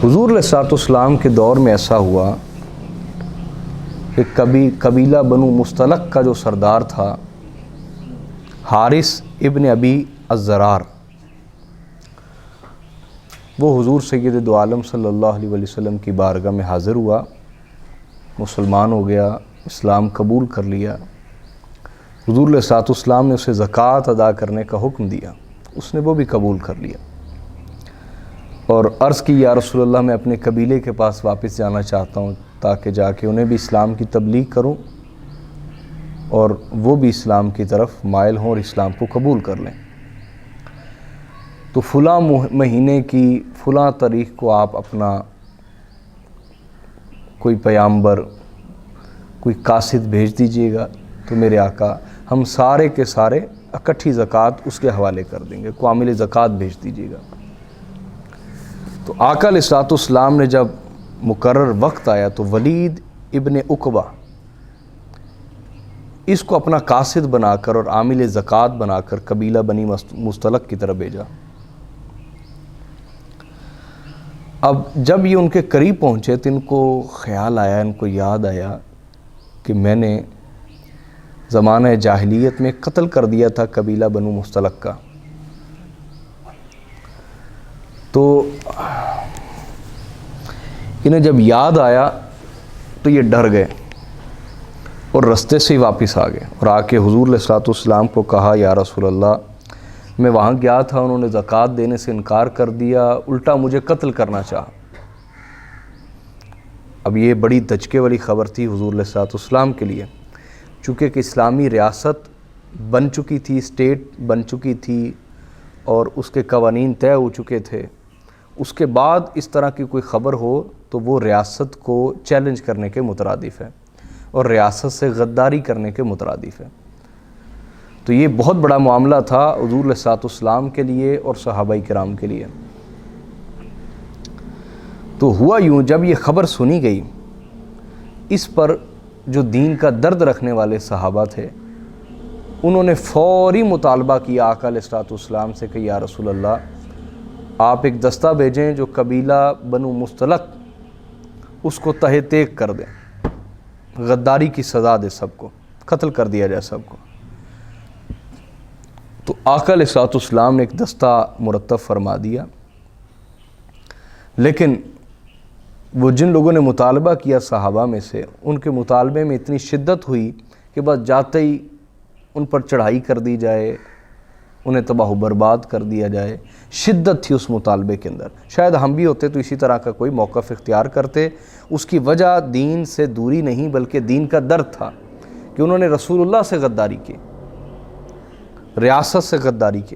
حضور علیہ السلام کے دور میں ایسا ہوا کہ قبیلہ بنو مستلق کا جو سردار تھا حارث ابن ابی الزرار، وہ حضور سید دو عالم صلی اللہ علیہ وسلم کی بارگاہ میں حاضر ہوا، مسلمان ہو گیا، اسلام قبول کر لیا۔ حضور علیہ السلام نے اسے زکوٰۃ ادا کرنے کا حکم دیا، اس نے وہ بھی قبول کر لیا اور عرض کی یا رسول اللہ میں اپنے قبیلے کے پاس واپس جانا چاہتا ہوں تاکہ جا کے انہیں بھی اسلام کی تبلیغ کروں اور وہ بھی اسلام کی طرف مائل ہوں اور اسلام کو قبول کر لیں۔ تو فلاں مہینے کی فلاں تاریخ کو آپ اپنا کوئی پیامبر، کوئی قاصد بھیج دیجئے گا تو میرے آقا ہم سارے کے سارے اکٹھی زکوٰۃ اس کے حوالے کر دیں گے، کو عامل زکوٰۃ بھیج دیجئے گا۔ تو آقا علیہ السلام نے جب مقرر وقت آیا تو ولید ابن عقبہ اس کو اپنا قاصد بنا کر اور عامل زکوٰۃ بنا کر قبیلہ بنی مستلق کی طرف بھیجا۔ اب جب یہ ان کے قریب پہنچے تو ان کو خیال آیا، ان کو یاد آیا کہ میں نے زمانہ جاہلیت میں قتل کر دیا تھا قبیلہ بنو مستلق کا۔ تو انہیں جب یاد آیا تو یہ ڈر گئے اور رستے سے ہی واپس آ گئے اور آ کے حضور علیہ السلام کو کہا یا رسول اللہ میں وہاں گیا تھا، انہوں نے زکوٰۃ دینے سے انکار کر دیا، الٹا مجھے قتل کرنا چاہا۔ اب یہ بڑی دھچکے والی خبر تھی حضور علیہ السلام کے لیے، چونکہ کہ اسلامی ریاست بن چکی تھی، اسٹیٹ بن چکی تھی اور اس کے قوانین طے ہو چکے تھے۔ اس کے بعد اس طرح کی کوئی خبر ہو تو وہ ریاست کو چیلنج کرنے کے مترادف ہے اور ریاست سے غداری کرنے کے مترادف ہے۔ تو یہ بہت بڑا معاملہ تھا حضور علیہ السلام کے لیے اور صحابہ کرام کے لیے۔ تو ہوا یوں، جب یہ خبر سنی گئی، اس پر جو دین کا درد رکھنے والے صحابہ تھے انہوں نے فوری مطالبہ کیا آقا علیہ السلام سے کہ یا رسول اللہ آپ ایک دستہ بھیجیں جو قبیلہ بنو مستلق اس کو تہہ تیغ کر دیں، غداری کی سزا دے، سب کو قتل کر دیا جائے سب کو۔ تو آقا علیہ السلام نے ایک دستہ مرتب فرما دیا، لیکن وہ جن لوگوں نے مطالبہ کیا صحابہ میں سے، ان کے مطالبے میں اتنی شدت ہوئی کہ بس جاتے ہی ان پر چڑھائی کر دی جائے، انہیں تباہ و برباد کر دیا جائے۔ شدت تھی اس مطالبے کے اندر۔ شاید ہم بھی ہوتے تو اسی طرح کا کوئی موقف اختیار کرتے۔ اس کی وجہ دین سے دوری نہیں بلکہ دین کا درد تھا کہ انہوں نے رسول اللہ سے غداری کی، ریاست سے غداری کی،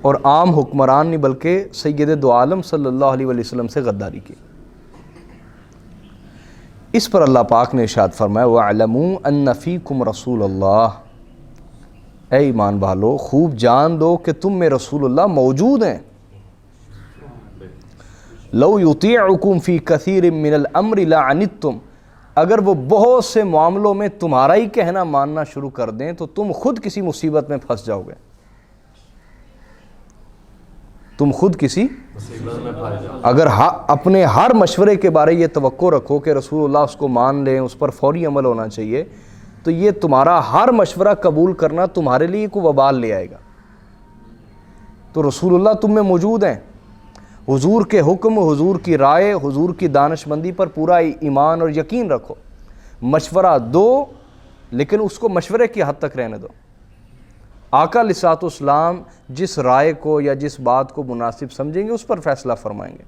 اور عام حکمران نہیں بلکہ سید دو عالم صلی اللہ علیہ وسلم سے غداری کی۔ اس پر اللہ پاک نے ارشاد فرمایا وَاعْلَمُوا أَنَّ فِيكُمْ رَسُولَ اللَّهِ، اے ایمان والو خوب جان دو کہ تم میں رسول اللہ موجود ہیں۔ لَوْ يُطِيعُكُمْ فِي كَثِيرٍ مِّنَ الْأَمْرِ لَعَنِتُّمْ، اگر وہ بہت سے معاملوں میں تمہارا ہی کہنا ماننا شروع کر دیں تو تم خود کسی مصیبت میں پھنس جاؤ گے، تم خود کسی اگر اپنے ہر مشورے کے بارے یہ توقع رکھو کہ رسول اللہ اس کو مان لیں، اس پر فوری عمل ہونا چاہیے، تو یہ تمہارا ہر مشورہ قبول کرنا تمہارے لیے کوئی وبال لے آئے گا۔ تو رسول اللہ تم میں موجود ہیں، حضور کے حکم، حضور کی رائے، حضور کی دانش مندی پر پورا ایمان اور یقین رکھو، مشورہ دو لیکن اس کو مشورے کی حد تک رہنے دو۔ آقا علیہ السلام جس رائے کو یا جس بات کو مناسب سمجھیں گے اس پر فیصلہ فرمائیں گے۔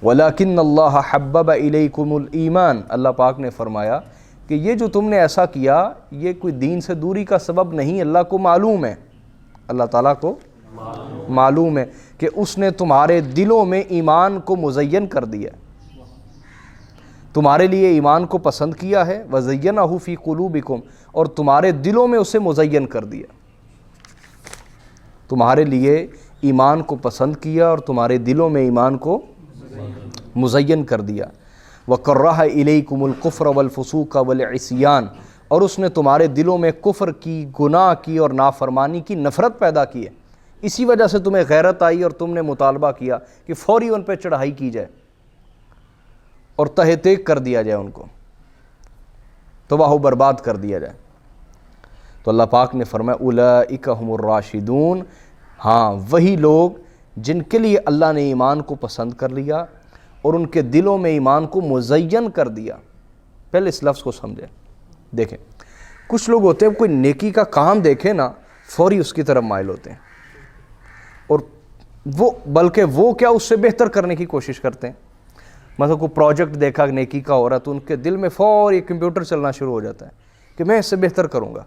وَلَكِنَّ اللَّهَ حَبَّبَ إِلَيْكُمُ الْإِيمَانَ، اللہ پاک نے فرمایا کہ یہ جو تم نے ایسا کیا یہ کوئی دین سے دوری کا سبب نہیں، اللہ کو معلوم ہے، اللہ تعالیٰ کو معلوم ہے کہ اس نے تمہارے دلوں میں ایمان کو مزین کر دیا، تمہارے لیے ایمان کو پسند کیا ہے، وَزَيَّنَهُ فِي قُلُوبِكُمْ، اور تمہارے دلوں میں اسے مزین کر دیا، تمہارے لیے ایمان کو پسند کیا اور تمہارے دلوں میں ایمان کو مزین کر دیا۔ وَكَرَّهَ إِلَيْكُمُ الْكُفْرَ وَالْفُسُوقَ وَالْعِصْيَانَ، اور اس نے تمہارے دلوں میں کفر کی، گناہ کی اور نافرمانی کی نفرت پیدا کی ہے۔ اسی وجہ سے تمہیں غیرت آئی اور تم نے مطالبہ کیا کہ فوری ان پہ چڑھائی کی جائے اور تہہ تیگ کر دیا جائے، ان کو تباہ و برباد کر دیا جائے۔ تو اللہ پاک نے فرمایا اولئک هم الراشدون، ہاں وہی لوگ جن کے لیے اللہ نے ایمان کو پسند کر لیا اور ان کے دلوں میں ایمان کو مزین کر دیا۔ پہلے اس لفظ کو سمجھیں۔ دیکھیں کچھ لوگ ہوتے ہیں کوئی نیکی کا کام دیکھیں نا فوری اس کی طرف مائل ہوتے ہیں، اور بلکہ وہ کیا اس سے بہتر کرنے کی کوشش کرتے ہیں۔ مثلا کوئی پروجیکٹ دیکھا نیکی کا ہو رہا تو ان کے دل میں فوری کمپیوٹر چلنا شروع ہو جاتا ہے کہ میں اس سے بہتر کروں گا،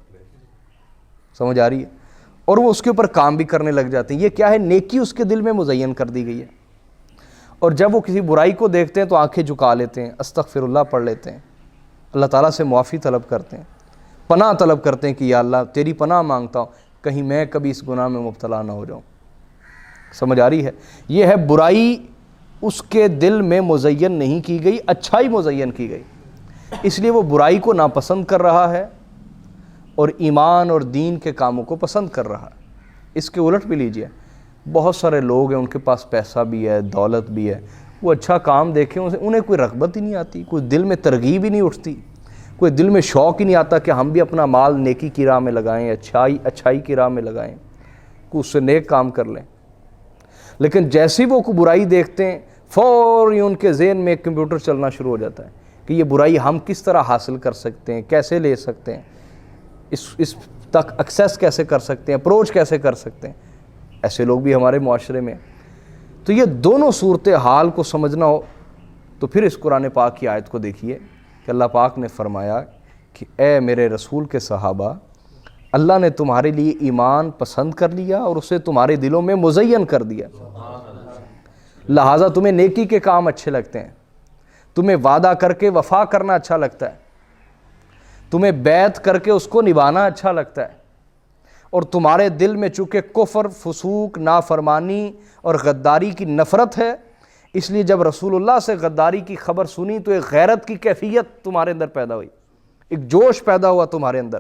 سمجھ آ رہی ہے، اور وہ اس کے اوپر کام بھی کرنے لگ جاتے ہیں۔ یہ کیا ہے؟ نیکی اس کے دل میں مزین کر دی گئی ہے، اور جب وہ کسی برائی کو دیکھتے ہیں تو آنکھیں جھکا لیتے ہیں، استغفر اللہ پڑھ لیتے ہیں، اللہ تعالیٰ سے معافی طلب کرتے ہیں، پناہ طلب کرتے ہیں کہ یا اللہ تیری پناہ مانگتا ہوں کہیں میں کبھی اس گناہ میں مبتلا نہ ہو جاؤں۔ سمجھ آ رہی ہے؟ یہ ہے برائی اس کے دل میں مزین نہیں کی گئی، اچھائی مزین کی گئی، اس لیے وہ برائی کو ناپسند کر رہا ہے اور ایمان اور دین کے کاموں کو پسند کر رہا ہے۔ اس کے الٹ بھی لیجئے، بہت سارے لوگ ہیں ان کے پاس پیسہ بھی ہے، دولت بھی ہے، وہ اچھا کام دیکھیں انہیں کوئی رغبت ہی نہیں آتی، کوئی دل میں ترغیب ہی نہیں اٹھتی، کوئی دل میں شوق ہی نہیں آتا کہ ہم بھی اپنا مال نیکی کی راہ میں لگائیں، اچھائی کی راہ میں لگائیں، کوئی اس سے نیک کام کر لیں۔ لیکن جیسے ہی وہ کوئی برائی دیکھتے ہیں فوری ان کے ذہن میں ایک کمپیوٹر چلنا شروع ہو جاتا ہے کہ یہ برائی ہم کس طرح حاصل کر سکتے ہیں، کیسے لے سکتے ہیں، اس تک ایکسیس کیسے کر سکتے ہیں، اپروچ کیسے کر سکتے ہیں۔ ایسے لوگ بھی ہمارے معاشرے میں۔ تو یہ دونوں صورتحال کو سمجھنا ہو تو پھر اس قرآن پاک کی آیت کو دیکھیے کہ اللہ پاک نے فرمایا کہ اے میرے رسول کے صحابہ، اللہ نے تمہارے لیے ایمان پسند کر لیا اور اسے تمہارے دلوں میں مزین کر دیا، لہٰذا تمہیں نیکی کے کام اچھے لگتے ہیں، تمہیں وعدہ کر کے وفا کرنا اچھا لگتا ہے، تمہیں بیعت کر کے اس کو نبھانا اچھا لگتا ہے، اور تمہارے دل میں چونکہ کفر، فسوق، نافرمانی اور غداری کی نفرت ہے، اس لیے جب رسول اللہ سے غداری کی خبر سنی تو ایک غیرت کی کیفیت تمہارے اندر پیدا ہوئی، ایک جوش پیدا ہوا تمہارے اندر،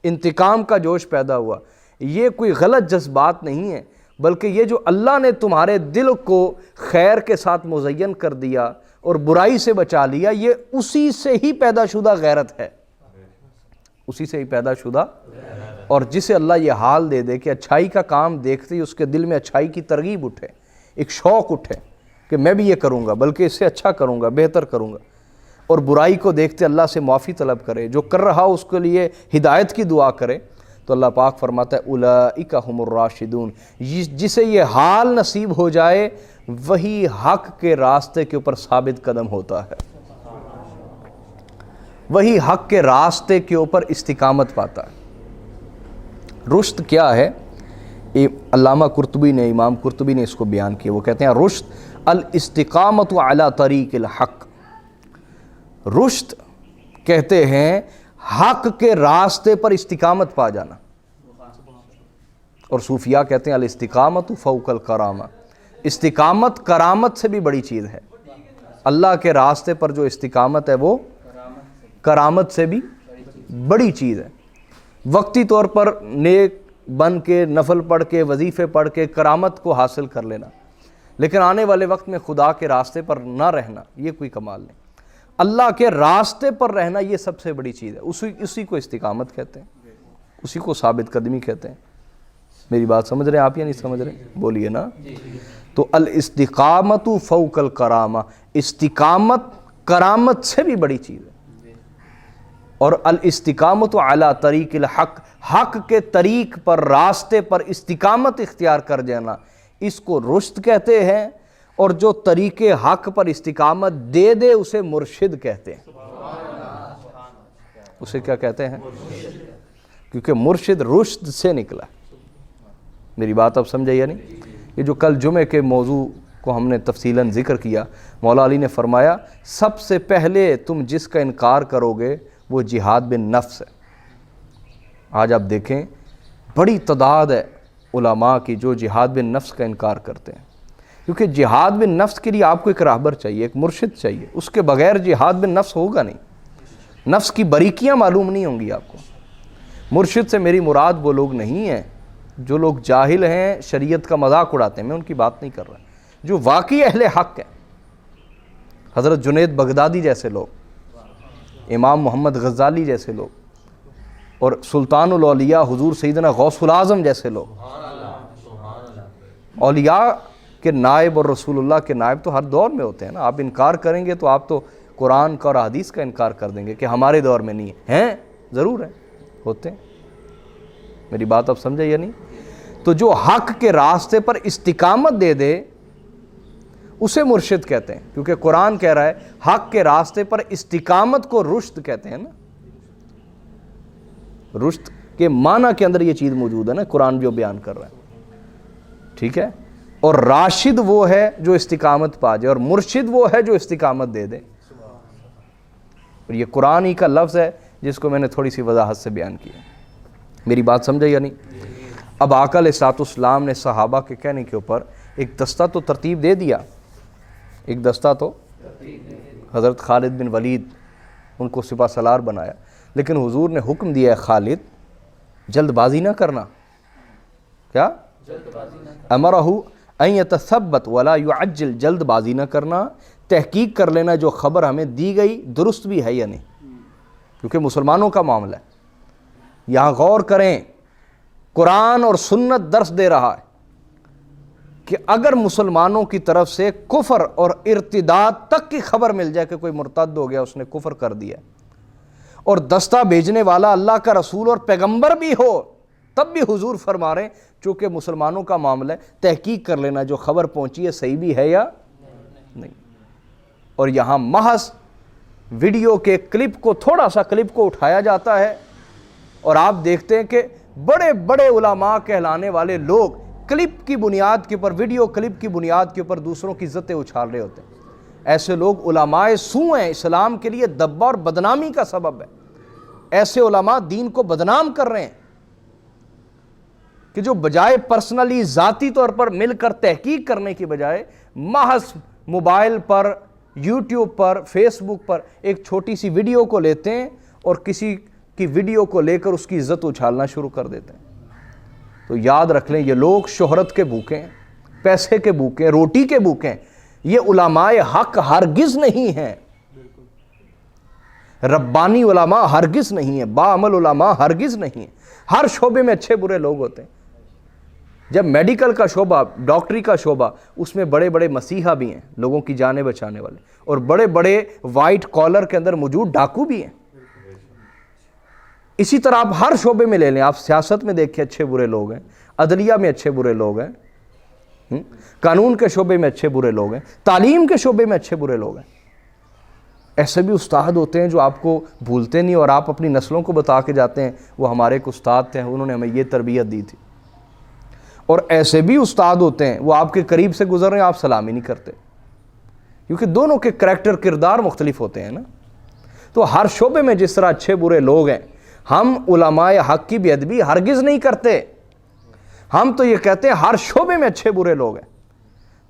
انتقام کا جوش پیدا ہوا۔ یہ کوئی غلط جذبات نہیں ہے، بلکہ یہ جو اللہ نے تمہارے دل کو خیر کے ساتھ مزین کر دیا اور برائی سے بچا لیا، یہ اسی سے ہی پیدا شدہ غیرت ہے، اسی سے ہی پیدا شدہ۔ اور جسے اللہ یہ حال دے دے کہ اچھائی کا کام دیکھتے ہی اس کے دل میں اچھائی کی ترغیب اٹھے، ایک شوق اٹھے کہ میں بھی یہ کروں گا، بلکہ اس سے اچھا کروں گا، بہتر کروں گا، اور برائی کو دیکھتے اللہ سے معافی طلب کرے، جو کر رہا اس کے لیے ہدایت کی دعا کرے، تو اللہ پاک فرماتا ہے اولئک هم الراشدون، جسے یہ حال نصیب ہو جائے وہی حق کے راستے کے اوپر ثابت قدم ہوتا ہے، وہی حق کے راستے کے اوپر استقامت پاتا ہے۔ رشد کیا ہے؟ علامہ قرطبی نے، امام قرطبی نے اس کو بیان کیا، وہ کہتے ہیں رشد الاستقامت علی طریق الحق، رشد کہتے ہیں حق کے راستے پر استقامت پا جانا، اور صوفیاء کہتے ہیں الاستقامت فوق الکرامہ، استقامت کرامت سے بھی بڑی چیز ہے، اللہ کے راستے پر جو استقامت ہے وہ کرامت سے بھی بڑی چیز ہے۔ وقتی طور پر نیک بن کے، نفل پڑھ کے، وظیفے پڑھ کے کرامت کو حاصل کر لینا، لیکن آنے والے وقت میں خدا کے راستے پر نہ رہنا، یہ کوئی کمال نہیں۔ اللہ کے راستے پر رہنا یہ سب سے بڑی چیز ہے، اسی کو استقامت کہتے ہیں، اسی کو ثابت قدمی کہتے ہیں۔ میری بات سمجھ رہے ہیں آپ یا نہیں سمجھ رہے؟ بولیے نا۔ تو الاستقامت فوق الکرامہ، استقامت کرامت سے بھی بڑی چیز ہے، اور الاستقامت علی طریق الحق، حق کے طریق پر، راستے پر استقامت اختیار کر جانا، اس کو رشد کہتے ہیں، اور جو طریق حق پر استقامت دے دے اسے مرشد کہتے ہیں۔ اسے کیا کہتے ہیں؟ کیونکہ مرشد رشد سے نکلا۔ میری بات اب سمجھے یا نہیں؟ یہ جو کل جمعے کے موضوع کو ہم نے تفصیلاً ذکر کیا، مولا علی نے فرمایا سب سے پہلے تم جس کا انکار کرو گے وہ جہاد بن نفس ہے۔ آج آپ دیکھیں بڑی تعداد ہے علماء کی جو جہاد بن نفس کا انکار کرتے ہیں، کیونکہ جہاد بن نفس کے لیے آپ کو ایک راہبر چاہیے، ایک مرشد چاہیے، اس کے بغیر جہاد بن نفس ہوگا نہیں، نفس کی باریکیاں معلوم نہیں ہوں گی آپ کو۔ مرشد سے میری مراد وہ لوگ نہیں ہیں جو لوگ جاہل ہیں شریعت کا مذاق اڑاتے ہیں، میں ان کی بات نہیں کر رہا، جو واقعی اہل حق ہیں، حضرت جنید بغدادی جیسے لوگ، امام محمد غزالی جیسے لوگ، اور سلطان الاولیاء حضور سیدنا غوث العظم جیسے لوگ، اولیاء کے نائب اور رسول اللہ کے نائب تو ہر دور میں ہوتے ہیں نا. آپ انکار کریں گے تو آپ تو قرآن کا اور حدیث کا انکار کر دیں گے کہ ہمارے دور میں نہیں ہیں. ضرور ہیں، ہوتے ہیں. میری بات آپ سمجھے یا نہیں؟ تو جو حق کے راستے پر استقامت دے دے اسے مرشد کہتے ہیں، کیونکہ قرآن کہہ رہا ہے حق کے راستے پر استقامت کو رشد کہتے ہیں نا. رشد کے معنی کے اندر یہ چیز موجود ہے نا، قرآن جو بیان کر رہا ہے. ٹھیک ہے؟ اور راشد وہ ہے جو استقامت پا جائے، اور مرشد وہ ہے جو استقامت دے دے. اور یہ قرآن ہی کا لفظ ہے جس کو میں نے تھوڑی سی وضاحت سے بیان کیا. میری بات سمجھے یا نہیں؟ اب آقا علیہ الصلوۃ والسلام نے صحابہ کے کہنے کے اوپر ایک دستہ تو ترتیب دے دیا، ایک دستہ تو حضرت خالد بن ولید ان کو سپہ سالار بنایا، لیکن حضور نے حکم دیا ہے خالد جلد بازی نہ کرنا. کیا؟ امرہ ان یتثبت ولا یعجل، جلد بازی نہ کرنا، تحقیق کر لینا جو خبر ہمیں دی گئی درست بھی ہے یا نہیں، کیونکہ مسلمانوں کا معاملہ ہے. یہاں غور کریں، قرآن اور سنت درس دے رہا ہے کہ اگر مسلمانوں کی طرف سے کفر اور ارتداد تک کی خبر مل جائے کہ کوئی مرتد ہو گیا، اس نے کفر کر دیا، اور دستہ بھیجنے والا اللہ کا رسول اور پیغمبر بھی ہو، تب بھی حضور فرما رہے ہیں چونکہ مسلمانوں کا معاملہ ہے، تحقیق کر لینا جو خبر پہنچی ہے صحیح بھی ہے یا نہیں. اور یہاں محض ویڈیو کے کلپ کو، تھوڑا سا کلپ کو اٹھایا جاتا ہے، اور آپ دیکھتے ہیں کہ بڑے بڑے علماء کہلانے والے لوگ کلپ کی بنیاد کے اوپر، ویڈیو کلپ کی بنیاد کے اوپر دوسروں کی عزتیں اچھال رہے ہوتے ہیں. ایسے لوگ علماء سوء ہیں، اسلام کے لیے دبا اور بدنامی کا سبب ہے. ایسے علماء دین کو بدنام کر رہے ہیں کہ جو بجائے پرسنلی ذاتی طور پر مل کر تحقیق کرنے کی بجائے محض موبائل پر، یوٹیوب پر، فیس بک پر ایک چھوٹی سی ویڈیو کو لیتے ہیں اور کسی کی ویڈیو کو لے کر اس کی عزت اچھالنا شروع کر دیتے ہیں. تو یاد رکھ لیں، یہ لوگ شہرت کے بھوکے ہیں، پیسے کے بھوکے ہیں، روٹی کے بھوکے ہیں. یہ علماء حق ہرگز نہیں ہیں، ربانی علماء ہرگز نہیں ہیں، باعمل علماء ہرگز نہیں ہیں. ہر شعبے میں اچھے برے لوگ ہوتے ہیں. جب میڈیکل کا شعبہ، ڈاکٹری کا شعبہ، اس میں بڑے بڑے مسیحا بھی ہیں، لوگوں کی جانیں بچانے والے، اور بڑے بڑے وائٹ کالر کے اندر موجود ڈاکو بھی ہیں. اسی طرح آپ ہر شعبے میں لے لیں، آپ سیاست میں دیکھیں اچھے برے لوگ ہیں، عدلیہ میں اچھے برے لوگ ہیں، قانون کے شعبے میں اچھے برے لوگ ہیں، تعلیم کے شعبے میں اچھے برے لوگ ہیں. ایسے بھی استاد ہوتے ہیں جو آپ کو بھولتے نہیں، اور آپ اپنی نسلوں کو بتا کے جاتے ہیں وہ ہمارے ایک استاد تھے، انہوں نے ہمیں یہ تربیت دی تھی. اور ایسے بھی استاد ہوتے ہیں وہ آپ کے قریب سے گزر رہے ہیں، آپ سلام ہی نہیں کرتے، کیونکہ دونوں کے کریکٹر، کردار مختلف ہوتے ہیں نا. تو ہر شعبے میں جس طرح اچھے برے لوگ ہیں، ہم علماء حق کی بے ادبی ہرگز نہیں کرتے. ہم تو یہ کہتے ہیں ہر شعبے میں اچھے برے لوگ ہیں.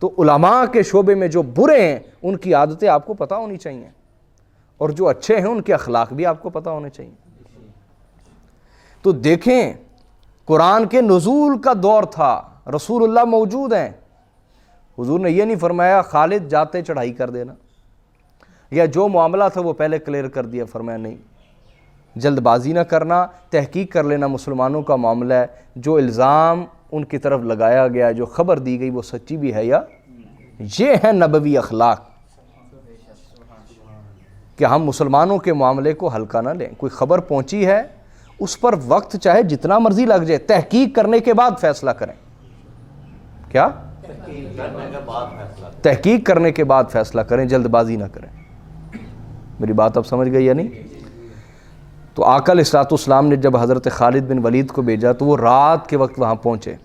تو علماء کے شعبے میں جو برے ہیں ان کی عادتیں آپ کو پتہ ہونی چاہیے، اور جو اچھے ہیں ان کے اخلاق بھی آپ کو پتہ ہونے چاہیے. تو دیکھیں، قرآن کے نزول کا دور تھا، رسول اللہ موجود ہیں. حضور نے یہ نہیں فرمایا خالد جاتے چڑھائی کر دینا، یا جو معاملہ تھا وہ پہلے کلیئر کر دیا. فرمایا نہیں، جلد بازی نہ کرنا، تحقیق کر لینا مسلمانوں کا معاملہ ہے. جو الزام ان کی طرف لگایا گیا، جو خبر دی گئی، وہ سچی بھی ہے یا. یہ ہے نبوی اخلاق کہ ہم مسلمانوں کے معاملے کو ہلکا نہ لیں. کوئی خبر پہنچی ہے اس پر وقت چاہے جتنا مرضی لگ جائے، تحقیق کرنے کے بعد فیصلہ کریں. کیا؟ تحقیق کرنے کے بعد فیصلہ کریں، جلد بازی نہ کریں. میری بات اب سمجھ گئی یا نہیں؟ تو آقا علیہ الصلوۃ والسلام نے جب حضرت خالد بن ولید کو بھیجا تو وہ رات کے وقت وہاں پہنچے.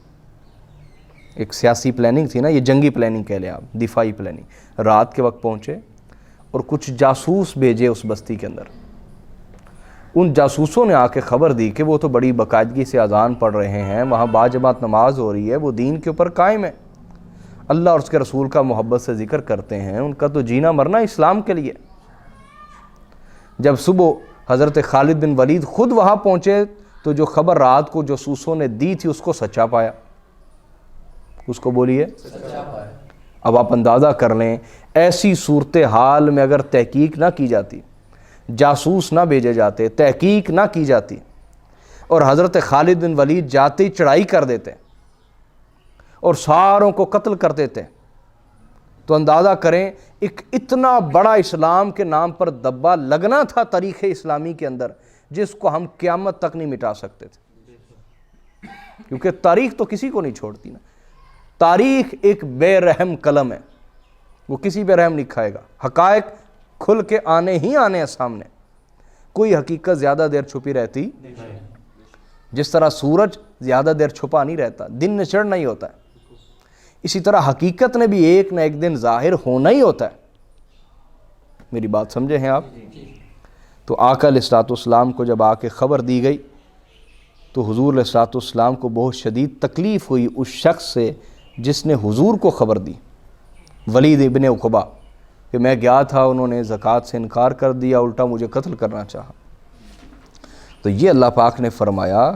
ایک سیاسی پلاننگ تھی نا، یہ جنگی پلاننگ کہہ لیں آپ، دفاعی پلاننگ. رات کے وقت پہنچے اور کچھ جاسوس بھیجے اس بستی کے اندر. ان جاسوسوں نے آ کے خبر دی کہ وہ تو بڑی باقاعدگی سے اذان پڑھ رہے ہیں، وہاں باجماعت نماز ہو رہی ہے، وہ دین کے اوپر قائم ہے، اللہ اور اس کے رسول کا محبت سے ذکر کرتے ہیں، ان کا تو جینا مرنا اسلام کے لیے. جب صبح حضرت خالد بن ولید خود وہاں پہنچے تو جو خبر رات کو جاسوسوں نے دی تھی اس کو سچا پایا، اس کو بولیے سچا پایا۔ اب آپ اندازہ کر لیں ایسی صورتحال میں اگر تحقیق نہ کی جاتی، جاسوس نہ بھیجے جاتے، تحقیق نہ کی جاتی، اور حضرت خالد بن ولید جاتے ہی چڑھائی کر دیتے اور ساروں کو قتل کر دیتے، تو اندازہ کریں ایک اتنا بڑا اسلام کے نام پر دبا لگنا تھا تاریخ اسلامی کے اندر، جس کو ہم قیامت تک نہیں مٹا سکتے تھے، کیونکہ تاریخ تو کسی کو نہیں چھوڑتی نا۔ تاریخ ایک بے رحم قلم ہے، وہ کسی پہ رحم نہیں کھائے گا، حقائق کھل کے آنے ہی آنے ہیں سامنے، کوئی حقیقت زیادہ دیر چھپی رہتی، جس طرح سورج زیادہ دیر چھپا نہیں رہتا، دن نچڑ نہیں ہوتا ہے، اسی طرح حقیقت نے بھی ایک نہ ایک دن ظاہر ہونا ہی ہوتا ہے۔ میری بات سمجھے ہیں آپ؟ تو آقا علیہ الصلوۃ والسلام کو جب آ کے خبر دی گئی تو حضور علیہ الصلوۃ والسلام کو بہت شدید تکلیف ہوئی اس شخص سے جس نے حضور کو خبر دی، ولید ابن عقبہ، کہ میں گیا تھا، انہوں نے زکوٰۃ سے انکار کر دیا، الٹا مجھے قتل کرنا چاہا۔ تو یہ اللہ پاک نے فرمایا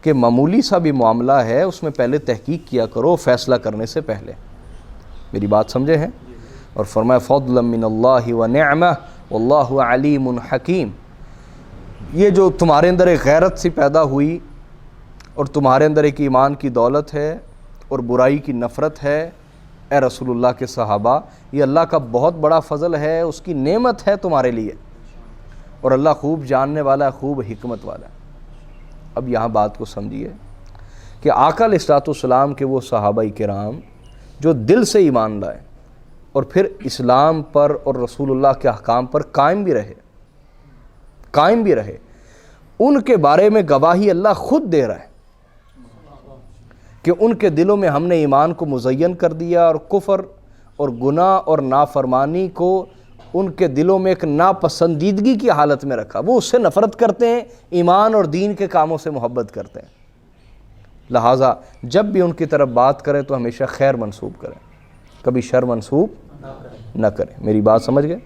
کہ معمولی سا بھی معاملہ ہے، اس میں پہلے تحقیق کیا کرو فیصلہ کرنے سے پہلے۔ میری بات سمجھے ہیں؟ اور فرمایا فضلا من اللہ ونعمہ واللہ علیم حکیم۔ یہ جو تمہارے اندر ایک غیرت سی پیدا ہوئی اور تمہارے اندر ایک ایمان کی دولت ہے اور برائی کی نفرت ہے، اے رسول اللہ کے صحابہ، یہ اللہ کا بہت بڑا فضل ہے، اس کی نعمت ہے تمہارے لیے، اور اللہ خوب جاننے والا ہے، خوب حکمت والا ہے۔ اب یہاں بات کو سمجھیے کہ آقا علیہ الصلوۃ والسلام کے وہ صحابہ کرام جو دل سے ایمان لائے اور پھر اسلام پر اور رسول اللہ کے احکام پر قائم بھی رہے، ان کے بارے میں گواہی اللہ خود دے رہا ہے کہ ان کے دلوں میں ہم نے ایمان کو مزین کر دیا اور کفر اور گناہ اور نافرمانی کو ان کے دلوں میں ایک ناپسندیدگی کی حالت میں رکھا، وہ اس سے نفرت کرتے ہیں، ایمان اور دین کے کاموں سے محبت کرتے ہیں۔ لہٰذا جب بھی ان کی طرف بات کریں تو ہمیشہ خیر منسوب کریں، کبھی شر منسوب نہ کریں۔ میری بات سمجھ گئے؟